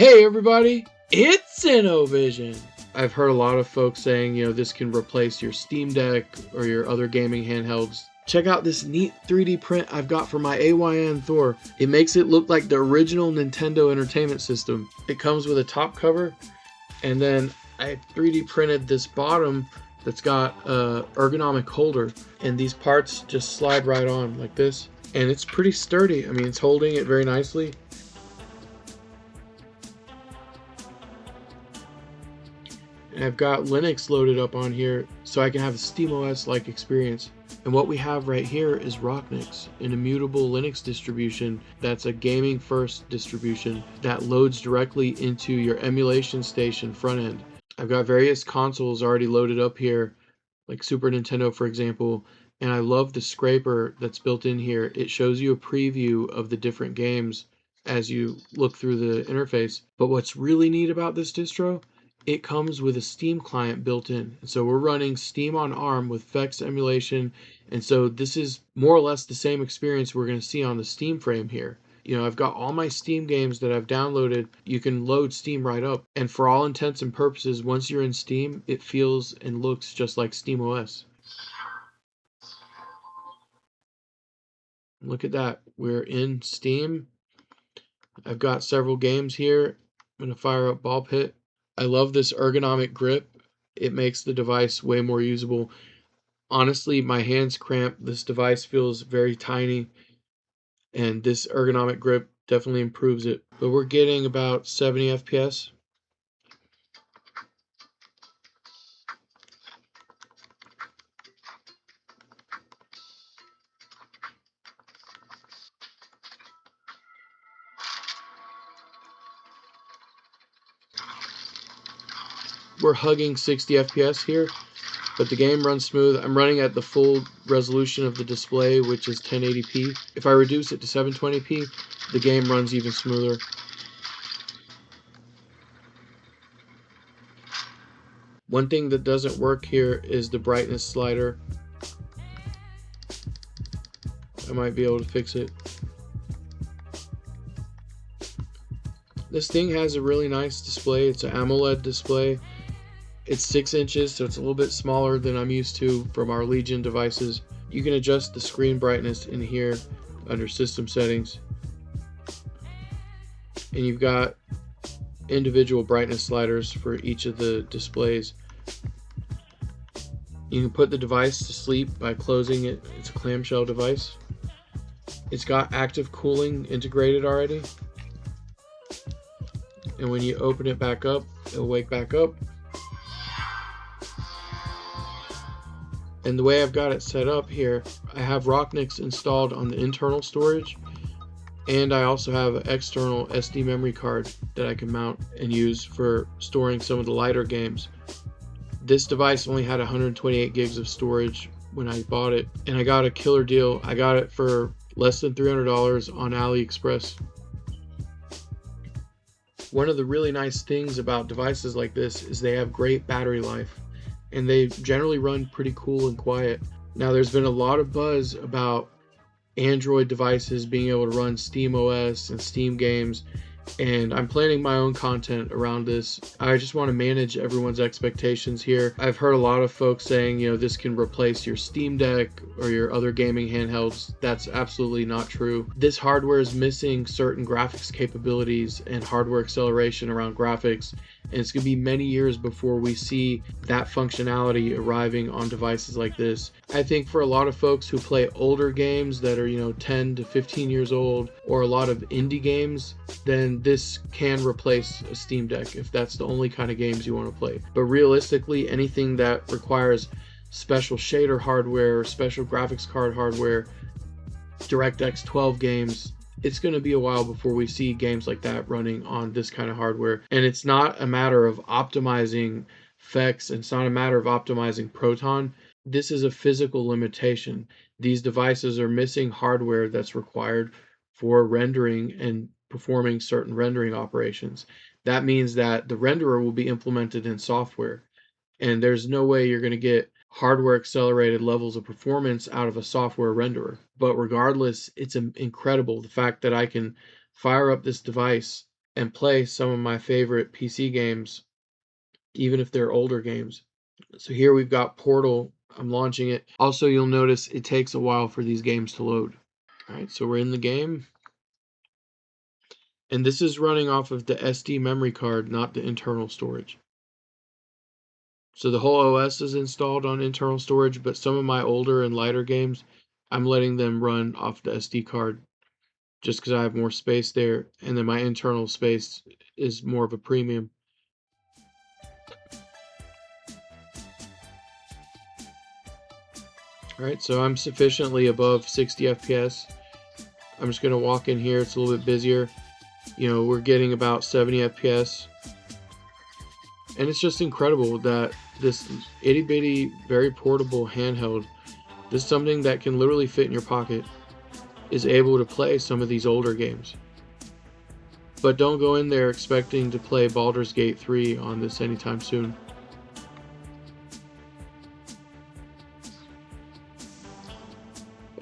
Hey everybody, it's InnoVision. I've heard a lot of folks saying, this can replace your Steam Deck or your other gaming handhelds. Check out this neat 3D print I've got for my Ayn Thor. It makes it look like the original Nintendo Entertainment System. It comes with a top cover, and then I 3D printed this bottom that's got a ergonomic holder, and these parts just slide right on like this. And it's pretty sturdy. I mean, it's holding it very nicely. And I've got Linux loaded up on here so I can have a SteamOS-like experience. And what we have right here is ROCKNIX, an immutable Linux distribution that's a gaming-first distribution that loads directly into your emulation station front end. I've got various consoles already loaded up here, like Super Nintendo, for example, and I love the scraper that's built in here. It shows you a preview of the different games as you look through the interface. But what's really neat about this distro, it comes with a Steam client built in. So we're running Steam on ARM with FEX emulation, and so this is more or less the same experience we're going to see on the Steam frame here. I've got all my Steam games that I've downloaded. You can load Steam right up, and for all intents and purposes, once you're in Steam, it feels and looks just like SteamOS. Look at that. We're in Steam. I've got several games here. I'm going to fire up Ball Pit. I love this ergonomic grip. It makes the device way more usable. Honestly, my hands cramp. This device feels very tiny, and this ergonomic grip definitely improves it. But we're getting about 70 FPS. We're hugging 60 FPS here, but the game runs smooth. I'm running at the full resolution of the display, which is 1080p. If I reduce it to 720p, the game runs even smoother. One thing that doesn't work here is the brightness slider. I might be able to fix it. This thing has a really nice display. It's an AMOLED display. It's 6 inches, so it's a little bit smaller than I'm used to from our Legion devices. You can adjust the screen brightness in here under system settings. And you've got individual brightness sliders for each of the displays. You can put the device to sleep by closing it. It's a clamshell device. It's got active cooling integrated already. And when you open it back up, it'll wake back up. And the way I've got it set up here, I have ROCKNIX installed on the internal storage, and I also have an external SD memory card that I can mount and use for storing some of the lighter games. This device only had 128 gigs of storage when I bought it, and I got a killer deal. I got it for less than $300 on AliExpress. One of the really nice things about devices like this is they have great battery life, and they generally run pretty cool and quiet. Now, there's been a lot of buzz about Android devices being able to run SteamOS and Steam games, and I'm planning my own content around this. I just want to manage everyone's expectations here. I've heard a lot of folks saying, this can replace your Steam Deck or your other gaming handhelds. That's absolutely not true. This hardware is missing certain graphics capabilities and hardware acceleration around graphics, and it's going to be many years before we see that functionality arriving on devices like this. I think for a lot of folks who play older games that are 10 to 15 years old, or a lot of indie games, then this can replace a Steam Deck if that's the only kind of games you want to play. But realistically, anything that requires special shader hardware or special graphics card hardware, DirectX 12 games, it's going to be a while before we see games like that running on this kind of hardware. And it's not a matter of optimizing FEX, and it's not a matter of optimizing Proton. This is a physical limitation. These devices are missing hardware that's required for rendering and performing certain rendering operations. That means that the renderer will be implemented in software, and there's no way you're going to get hardware accelerated levels of performance out of a software renderer. But regardless, it's incredible the fact that I can fire up this device and play some of my favorite PC games, even if they're older games. So here we've got Portal. I'm launching it. Also, you'll notice it takes a while for these games to load. All right, so we're in the game. And this is running off of the SD memory card, not the internal storage. So the whole OS is installed on internal storage, but some of my older and lighter games, I'm letting them run off the SD card just because I have more space there, and then my internal space is more of a premium. Alright, so I'm sufficiently above 60 FPS. I'm just going to walk in here, it's a little bit busier. You know, we're getting about 70 FPS. And it's just incredible that this itty bitty, very portable handheld, this is something that can literally fit in your pocket, is able to play some of these older games. But don't go in there expecting to play Baldur's Gate 3 on this anytime soon.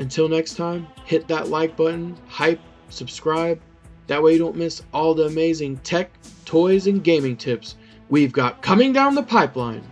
Until next time, hit that like button, hype, subscribe. That way you don't miss all the amazing tech, toys, and gaming tips we've got coming down the pipeline.